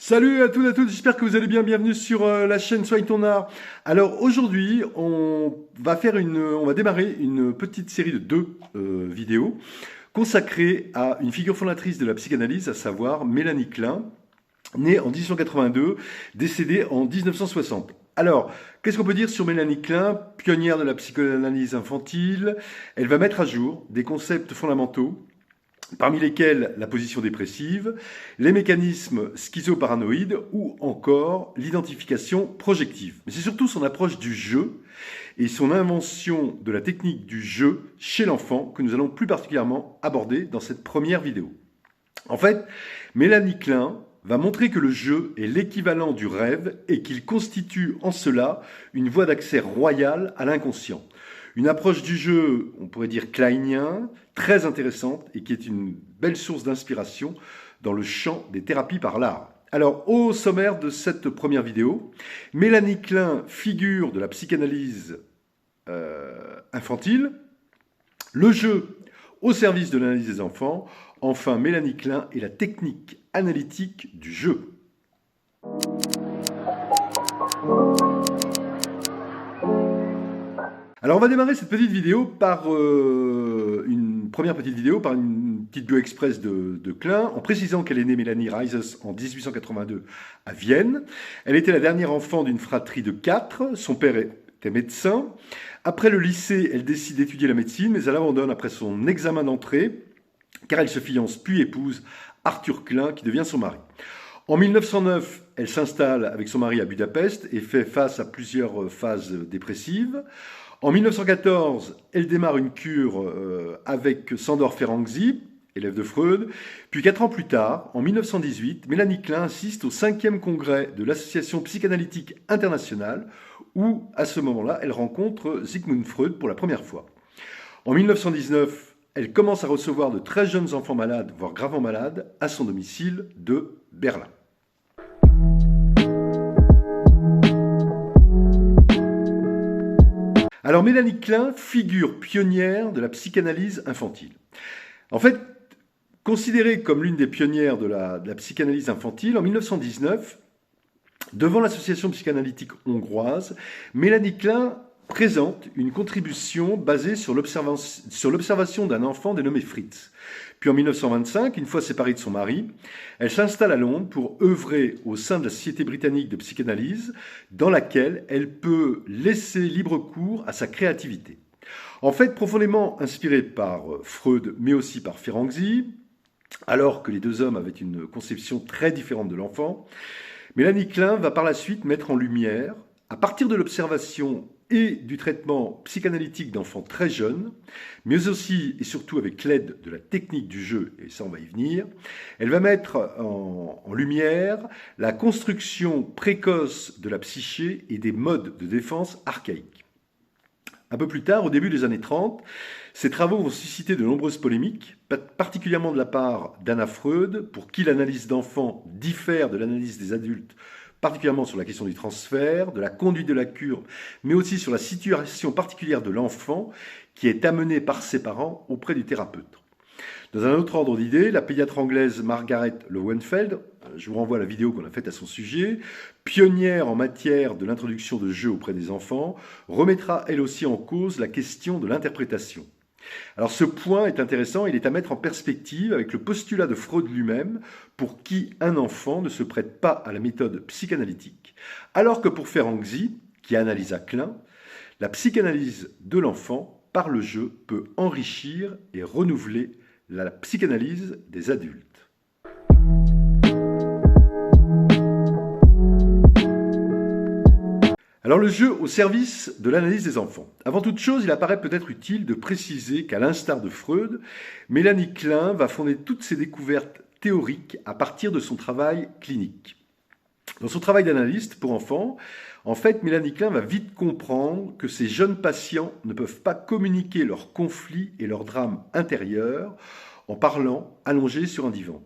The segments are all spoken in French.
Salut à toutes et à tous, j'espère que vous allez bien, bienvenue sur la chaîne Soigne ton art. Alors aujourd'hui, on va démarrer une petite série de deux vidéos consacrées à une figure fondatrice de la psychanalyse, à savoir Mélanie Klein, née en 1882, décédée en 1960. Alors, qu'est-ce qu'on peut dire sur Mélanie Klein, pionnière de la psychanalyse infantile? Elle va mettre à jour des concepts fondamentaux, parmi lesquels la position dépressive, les mécanismes schizoparanoïdes ou encore l'identification projective. Mais c'est surtout son approche du jeu et son invention de la technique du jeu chez l'enfant que nous allons plus particulièrement aborder dans cette première vidéo. En fait, Mélanie Klein va montrer que le jeu est l'équivalent du rêve et qu'il constitue en cela une voie d'accès royale à l'inconscient. Une approche du jeu, on pourrait dire kleinien, très intéressante et qui est une belle source d'inspiration dans le champ des thérapies par l'art. Alors, au sommaire de cette première vidéo, Mélanie Klein, figure de la psychanalyse infantile, le jeu au service de l'analyse des enfants, enfin Mélanie Klein et la technique analytique du jeu. Alors on va démarrer cette petite vidéo par une première petite vidéo, par une petite bio express de Klein, en précisant qu'elle est née Mélanie Reises en 1882 à Vienne. Elle était la dernière enfant d'une fratrie de 4, son père était médecin. Après le lycée, elle décide d'étudier la médecine, mais elle abandonne après son examen d'entrée, car elle se fiance puis épouse Arthur Klein, qui devient son mari. En 1909, elle s'installe avec son mari à Budapest et fait face à plusieurs phases dépressives. En 1914, elle démarre une cure avec Sándor Ferenczi, élève de Freud. Puis 4 ans plus tard, en 1918, Mélanie Klein assiste au 5e congrès de l'Association psychanalytique internationale où, à ce moment-là, elle rencontre Sigmund Freud pour la première fois. En 1919, elle commence à recevoir de très jeunes enfants malades, voire gravement malades, à son domicile de Berlin. Alors Mélanie Klein, figure pionnière de la psychanalyse infantile. En fait, considérée comme l'une des pionnières de la psychanalyse infantile, en 1919, devant l'association psychanalytique hongroise, Mélanie Klein présente une contribution basée sur l'observation d'un enfant dénommé Fritz. Puis en 1925, une fois séparée de son mari, elle s'installe à Londres pour œuvrer au sein de la Société britannique de psychanalyse, dans laquelle elle peut laisser libre cours à sa créativité. En fait, profondément inspirée par Freud, mais aussi par Ferenczi, alors que les deux hommes avaient une conception très différente de l'enfant, Mélanie Klein va par la suite mettre en lumière, à partir de l'observation et du traitement psychanalytique d'enfants très jeunes, mais aussi et surtout avec l'aide de la technique du jeu, et ça on va y venir, elle va mettre en lumière la construction précoce de la psyché et des modes de défense archaïques. Un peu plus tard, au début des années 30, ces travaux vont susciter de nombreuses polémiques, particulièrement de la part d'Anna Freud, pour qui l'analyse d'enfants diffère de l'analyse des adultes, particulièrement sur la question du transfert, de la conduite de la cure, mais aussi sur la situation particulière de l'enfant qui est amené par ses parents auprès du thérapeute. Dans un autre ordre d'idées, la pédiatre anglaise Margaret Lowenfeld, je vous renvoie à la vidéo qu'on a faite à son sujet, pionnière en matière de l'introduction de jeux auprès des enfants, remettra elle aussi en cause la question de l'interprétation. Alors ce point est intéressant, il est à mettre en perspective avec le postulat de Freud lui-même, pour qui un enfant ne se prête pas à la méthode psychanalytique, alors que pour Ferenczi, qui analysa Klein, la psychanalyse de l'enfant par le jeu peut enrichir et renouveler la psychanalyse des adultes. Alors le jeu au service de l'analyse des enfants. Avant toute chose, il apparaît peut-être utile de préciser qu'à l'instar de Freud, Mélanie Klein va fonder toutes ses découvertes théoriques à partir de son travail clinique. Dans son travail d'analyste pour enfants, en fait, Mélanie Klein va vite comprendre que ces jeunes patients ne peuvent pas communiquer leurs conflits et leurs drames intérieurs en parlant allongés sur un divan.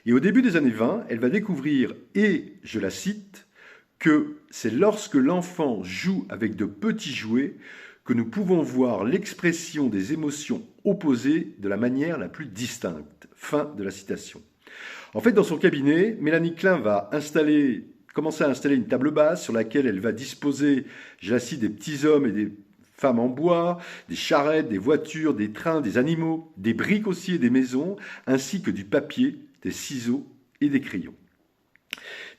Et au début des années 20, elle va découvrir, et je la cite, que c'est lorsque l'enfant joue avec de petits jouets que nous pouvons voir l'expression des émotions opposées de la manière la plus distincte. Fin de la citation. En fait, dans son cabinet, Mélanie Klein va commencer à installer une table basse sur laquelle elle va disposer, je la cite, des petits hommes et des femmes en bois, des charrettes, des voitures, des trains, des animaux, des briques aussi et des maisons, ainsi que du papier, des ciseaux et des crayons.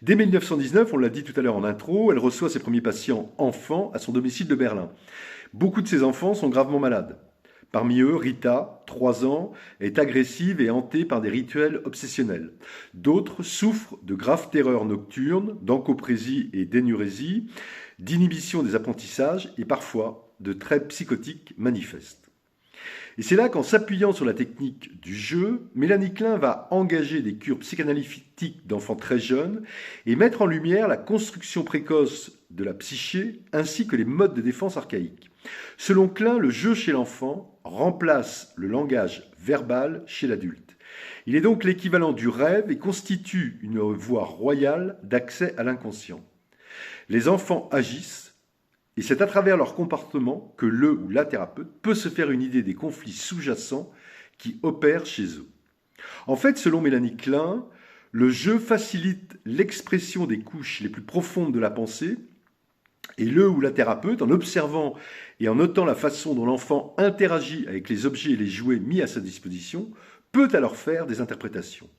Dès 1919, on l'a dit tout à l'heure en intro, elle reçoit ses premiers patients enfants à son domicile de Berlin. Beaucoup de ces enfants sont gravement malades. Parmi eux, Rita, 3 ans, est agressive et hantée par des rituels obsessionnels. D'autres souffrent de graves terreurs nocturnes, d'encoprésie et d'énurésie, d'inhibition des apprentissages et parfois de traits psychotiques manifestes. Et c'est là qu'en s'appuyant sur la technique du jeu, Mélanie Klein va engager des cures psychanalytiques d'enfants très jeunes et mettre en lumière la construction précoce de la psyché ainsi que les modes de défense archaïques. Selon Klein, le jeu chez l'enfant remplace le langage verbal chez l'adulte. Il est donc l'équivalent du rêve et constitue une voie royale d'accès à l'inconscient. Les enfants agissent, et c'est à travers leur comportement que le ou la thérapeute peut se faire une idée des conflits sous-jacents qui opèrent chez eux. En fait, selon Mélanie Klein, le jeu facilite l'expression des couches les plus profondes de la pensée, et le ou la thérapeute, en observant et en notant la façon dont l'enfant interagit avec les objets et les jouets mis à sa disposition, peut alors faire des interprétations.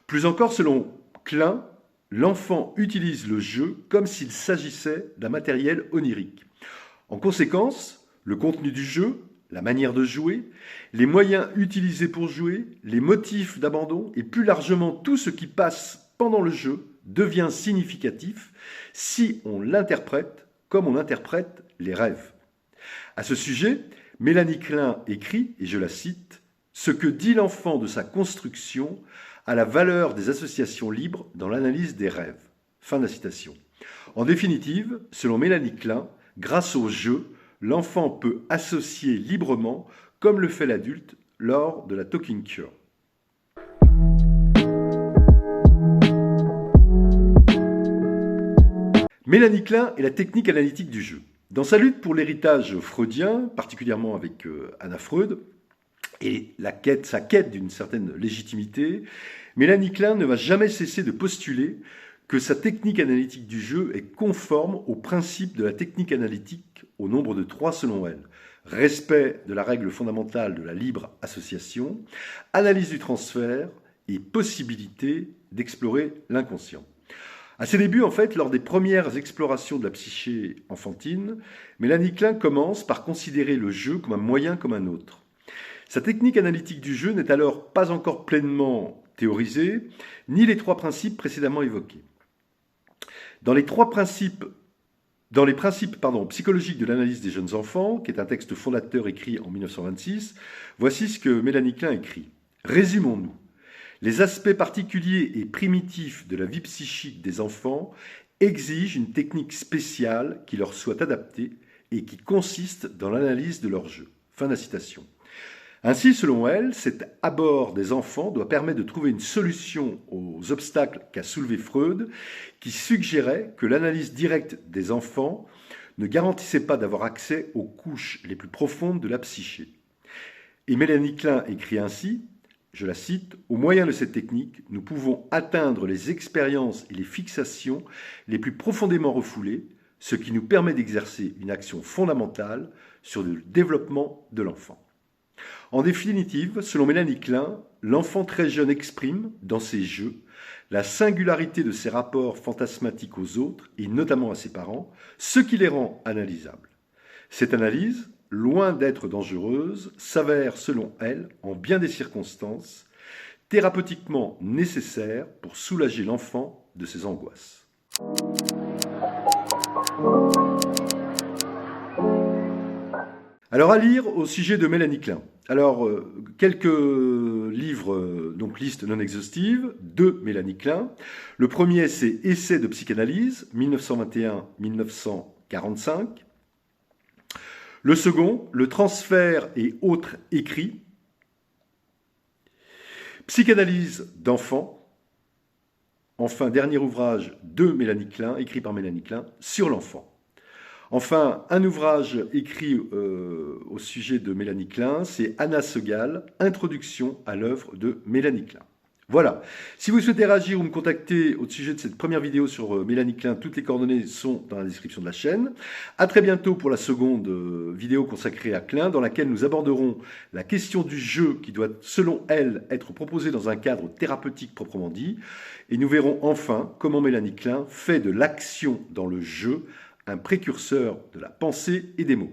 Plus encore, selon Klein, l'enfant utilise le jeu comme s'il s'agissait d'un matériel onirique. En conséquence, le contenu du jeu, la manière de jouer, les moyens utilisés pour jouer, les motifs d'abandon et plus largement tout ce qui passe pendant le jeu devient significatif si on l'interprète comme on interprète les rêves. À ce sujet, Mélanie Klein écrit, et je la cite, « Ce que dit l'enfant de sa construction a la valeur des associations libres dans l'analyse des rêves. » Fin de la citation. En définitive, selon Mélanie Klein, grâce au jeu, l'enfant peut associer librement, comme le fait l'adulte lors de la talking cure. Mélanie Klein et la technique analytique du jeu. Dans sa lutte pour l'héritage freudien, particulièrement avec Anna Freud, et sa quête d'une certaine légitimité, Mélanie Klein ne va jamais cesser de postuler que sa technique analytique du jeu est conforme au principe de la technique analytique au nombre de 3 selon elle. Respect de la règle fondamentale de la libre association, analyse du transfert et possibilité d'explorer l'inconscient. À ses débuts, en fait, lors des premières explorations de la psyché enfantine, Mélanie Klein commence par considérer le jeu comme un moyen comme un autre. Sa technique analytique du jeu n'est alors pas encore pleinement théorisée, ni les 3 principes précédemment évoqués. Dans les principes psychologiques de l'analyse des jeunes enfants, qui est un texte fondateur écrit en 1926, voici ce que Mélanie Klein écrit. Résumons-nous. Les aspects particuliers et primitifs de la vie psychique des enfants exigent une technique spéciale qui leur soit adaptée et qui consiste dans l'analyse de leur jeu. Fin de la citation. Ainsi, selon elle, cet abord des enfants doit permettre de trouver une solution aux obstacles qu'a soulevé Freud, qui suggérait que l'analyse directe des enfants ne garantissait pas d'avoir accès aux couches les plus profondes de la psyché. Et Mélanie Klein écrit ainsi, je la cite, « Au moyen de cette technique, nous pouvons atteindre les expériences et les fixations les plus profondément refoulées, ce qui nous permet d'exercer une action fondamentale sur le développement de l'enfant. » En définitive, selon Mélanie Klein, l'enfant très jeune exprime, dans ses jeux, la singularité de ses rapports fantasmatiques aux autres, et notamment à ses parents, ce qui les rend analysables. Cette analyse, loin d'être dangereuse, s'avère, selon elle, en bien des circonstances, thérapeutiquement nécessaire pour soulager l'enfant de ses angoisses. Alors à lire au sujet de Mélanie Klein. Alors, quelques livres, donc liste non exhaustive, de Mélanie Klein. Le premier, c'est Essai de psychanalyse, 1921-1945. Le second, Le transfert et autres écrits. Psychanalyse d'enfants. Enfin, dernier ouvrage de Mélanie Klein, écrit par Mélanie Klein, sur l'enfant. Enfin, un ouvrage écrit au sujet de Mélanie Klein, c'est Anna Segal, Introduction à l'œuvre de Mélanie Klein. Voilà. Si vous souhaitez réagir ou me contacter au sujet de cette première vidéo sur Mélanie Klein, toutes les coordonnées sont dans la description de la chaîne. À très bientôt pour la seconde vidéo consacrée à Klein, dans laquelle nous aborderons la question du jeu qui doit, selon elle, être proposé dans un cadre thérapeutique proprement dit. Et nous verrons enfin comment Mélanie Klein fait de l'action dans le jeu un précurseur de la pensée et des mots.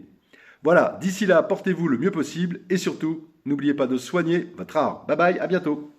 Voilà, d'ici là, portez-vous le mieux possible et surtout, n'oubliez pas de soigner votre art. Bye bye, à bientôt.